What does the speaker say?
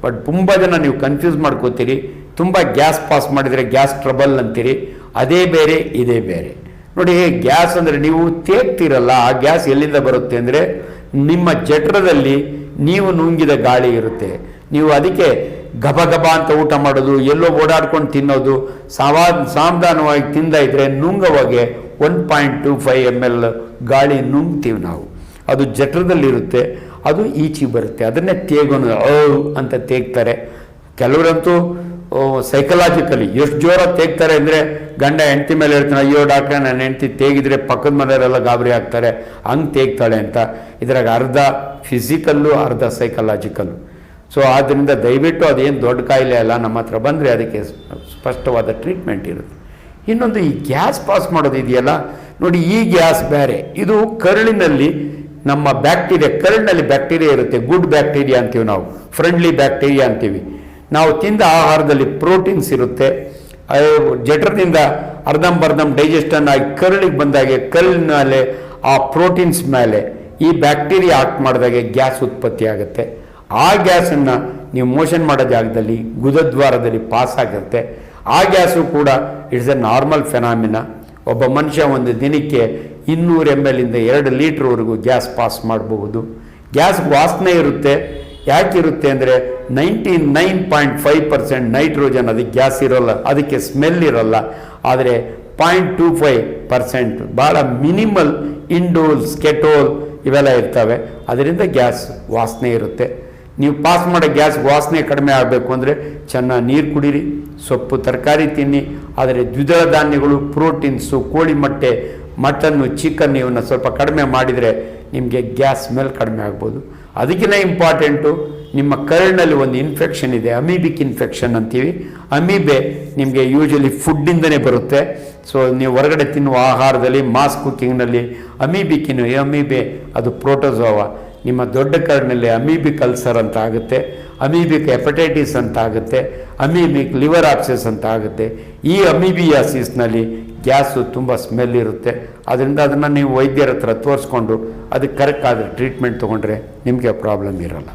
But ತುಂಬ ಜನ ನೀವು ಕನ್ಫ್ಯೂಸ್ ಮಾಡ್ಕೋತೀರಿ. ತುಂಬ ಗ್ಯಾಸ್ ಪಾಸ್ ಮಾಡಿದರೆ ಗ್ಯಾಸ್ ಟ್ರಬಲ್ ಅಂತೀರಿ. ಅದೇ ಬೇರೆ ಇದೇ ಬೇರೆ. ನೋಡಿ, ಗ್ಯಾಸ್ ಅಂದರೆ ನೀವು ತೇಗ್ತಿರಲ್ಲ, ಆ ಗ್ಯಾಸ್ ಎಲ್ಲಿಂದ ಬರುತ್ತೆ ಅಂದರೆ ನಿಮ್ಮ ಜಠರದಲ್ಲಿ ನೀವು ನುಂಗಿದ ಗಾಳಿ ಇರುತ್ತೆ. ನೀವು ಅದಕ್ಕೆ ಗಬ ಗಬ ಅಂತ ಊಟ ಮಾಡೋದು, ಎಲ್ಲೋ ಓಡಾಡ್ಕೊಂಡು ತಿನ್ನೋದು, ಸಾವಧಾನವಾಗಿ ತಿಂದ ಇದ್ರೆ ನುಂಗವಾಗೆ 1.25 ml ಗಾಳಿ ನುಂಗ್ತೀವಿ ನಾವು. ಅದು ಜಠರದಲ್ಲಿರುತ್ತೆ, ಅದು ಈಚೆಗೆ ಬರುತ್ತೆ. ಅದನ್ನೇ ತೇಗೋನು ಅಂತ ತೇಗ್ತಾರೆ. ಕೆಲವರಂತೂ ಸೈಕಲಾಜಿಕಲಿ ಎಷ್ಟು ಜೋರ ತೇಗ್ತಾರೆ ಅಂದರೆ ಗಂಡ ಹೆಂಡತಿ ಮೇಲೆ ಹೇಳ್ತಾನೆ, ಅಯ್ಯೋ ಡಾಕ್ಟ್ರೆ ನನ್ನ ಹೆಂಡತಿ ತೇಗಿದ್ರೆ ಪಕ್ಕದ ಮನೆಯವರೆಲ್ಲ ಗಾಬರಿ ಆಗ್ತಾರೆ, ಹಂಗೆ ತೇಗ್ತಾಳೆ ಅಂತ. ಇದ್ರಾಗ ಅರ್ಧ ಫಿಸಿಕಲ್ಲು ಅರ್ಧ ಸೈಕಲಾಜಿಕಲ್ಲು. ಸೊ ಆದ್ದರಿಂದ ದಯವಿಟ್ಟು ಅದೇನು ದೊಡ್ಡ ಕಾಯಿಲೆ ಅಲ್ಲ, ನಮ್ಮ ಹತ್ರ ಬಂದರೆ ಅದಕ್ಕೆ ಸ್ಪಷ್ಟವಾದ ಟ್ರೀಟ್ಮೆಂಟ್ ಇರುತ್ತೆ. ಇನ್ನೊಂದು ಈ ಗ್ಯಾಸ್ ಪಾಸ್ ಮಾಡೋದು ಇದೆಯಲ್ಲ ನೋಡಿ, ಈ ಗ್ಯಾಸ್ ಬೇರೆ. ಇದು ಕರುಳಿನಲ್ಲಿ ನಮ್ಮ ಬ್ಯಾಕ್ಟೀರಿಯಾ, ಕರುಳಿನಲ್ಲಿ ಬ್ಯಾಕ್ಟೀರಿಯಾ ಇರುತ್ತೆ. ಗುಡ್ ಬ್ಯಾಕ್ಟೀರಿಯಾ ಅಂತೀವಿ ನಾವು, ಫ್ರೆಂಡ್ಲಿ ಬ್ಯಾಕ್ಟೀರಿಯಾ ಅಂತೀವಿ. ನಾವು ತಿಂದ ಆಹಾರದಲ್ಲಿ ಪ್ರೋಟೀನ್ಸ್ ಇರುತ್ತೆ. ಜಠರದಿಂದ ಅರ್ಧಂಬರ್ಧಂ ಡೈಜೆಸ್ಟನ್ ಆಗಿ ಕರುಳಿಗೆ ಬಂದಾಗೆ ಕರುಳಿನ ಮೇಲೆ ಆ ಪ್ರೋಟೀನ್ಸ್ ಮೇಲೆ ಈ ಬ್ಯಾಕ್ಟೀರಿಯಾ ಆಕ್ಟ್ ಮಾಡಿದಾಗೆ ಗ್ಯಾಸ್ ಉತ್ಪತ್ತಿ ಆಗುತ್ತೆ. ಆ ಗ್ಯಾಸನ್ನು ನೀವು ಮೋಷನ್ ಮಾಡೋ ಜಾಗದಲ್ಲಿ ಗುದದ್ವಾರದಲ್ಲಿ ಪಾಸ್ ಆಗುತ್ತೆ. ಆ ಗ್ಯಾಸು ಕೂಡ ಇಟ್ಸ್ ಎ ನಾರ್ಮಲ್ ಫೆನಾಮಿನ. ಒಬ್ಬ ಮನುಷ್ಯ ಒಂದು ದಿನಕ್ಕೆ 200 ml ಇಂದ 2 ಲೀಟ್ರ್ವರೆಗೂ ಗ್ಯಾಸ್ ಪಾಸ್ ಮಾಡಬಹುದು. ಗ್ಯಾಸ್ ವಾಸನೆ ಇರುತ್ತೆ. ಯಾಕಿರುತ್ತೆ ಅಂದರೆ 99.5% ನೈಟ್ರೋಜನ್, ಅದಕ್ಕೆ ಗ್ಯಾಸ್ ಇರೋಲ್ಲ, ಅದಕ್ಕೆ ಸ್ಮೆಲ್ ಇರೋಲ್ಲ. ಆದರೆ 0.25% ಭಾಳ ಮಿನಿಮಲ್ ಇಂಡೋಲ್, ಸ್ಕೆಟೋಲ್ ಇವೆಲ್ಲ ಇರ್ತವೆ. ಅದರಿಂದ ಗ್ಯಾಸ್ ವಾಸನೆ ಇರುತ್ತೆ. ನೀವು ಪಾಸ್ ಮಾಡೋ ಗ್ಯಾಸ್ ವಾಸನೆ ಕಡಿಮೆ ಆಗಬೇಕು ಅಂದರೆ ಚೆನ್ನಾಗಿ ನೀರು ಕುಡೀರಿ, ಸೊಪ್ಪು ತರಕಾರಿ ತಿನ್ನಿ. ಆದರೆ ದ್ವಿದಳ ಧಾನ್ಯಗಳು, ಪ್ರೋಟೀನ್ಸು, ಕೋಳಿ ಮೊಟ್ಟೆ, ಮಟನ್ನು, ಚಿಕನ್ ಇವನ್ನ ಸ್ವಲ್ಪ ಕಡಿಮೆ ಮಾಡಿದರೆ ನಿಮಗೆ ಗ್ಯಾಸ್ ಸ್ಮೆಲ್ ಕಡಿಮೆ ಆಗ್ಬೋದು. ಅದಕ್ಕಿಂತ ಇಂಪಾರ್ಟೆಂಟು, ನಿಮ್ಮ ಕರುಳಿನಲ್ಲಿ ಒಂದು ಇನ್ಫೆಕ್ಷನ್ ಇದೆ, ಅಮೀಬಿಕ್ ಇನ್ಫೆಕ್ಷನ್ ಅಂತೀವಿ. ಅಮೀಬೆ ನಿಮಗೆ ಯೂಶಲಿ ಫುಡ್ಡಿಂದನೇ ಬರುತ್ತೆ. ಸೊ ನೀವು ಹೊರಗಡೆ ತಿನ್ನುವ ಆಹಾರದಲ್ಲಿ, ಮಾಸ್ ಕುಕ್ಕಿಂಗ್ನಲ್ಲಿ ಅಮೀಬೆ ಅದು ಪ್ರೋಟೋಜೋವಾ. ನಿಮ್ಮ ದೊಡ್ಡ ಕರುಳಿನಲ್ಲಿ ಅಮೀಬಿಕ್ ಅಲ್ಸರ್ ಅಂತ ಆಗುತ್ತೆ, ಅಮೀಬಿಕ್ ಹೆಪಟೈಟಿಸ್ ಅಂತ ಆಗುತ್ತೆ, ಅಮೀಬಿಕ್ ಲಿವರ್ ಆಪ್ಸೆಸ್ ಅಂತ ಆಗುತ್ತೆ. ಈ ಅಮೀಬಿಯಾಸಿಸ್ನಲ್ಲಿ ಗ್ಯಾಸು ತುಂಬ ಸ್ಮೆಲ್ ಇರುತ್ತೆ. ಅದರಿಂದ ಅದನ್ನು ನೀವು ವೈದ್ಯರ ಹತ್ರ ತೋರಿಸ್ಕೊಂಡು ಅದಕ್ಕೆ ಕರೆಕ್ಟ್ ಆದ ಟ್ರೀಟ್ಮೆಂಟ್ ತೊಗೊಂಡ್ರೆ ನಿಮಗೆ ಪ್ರಾಬ್ಲಮ್ ಇರೋಲ್ಲ.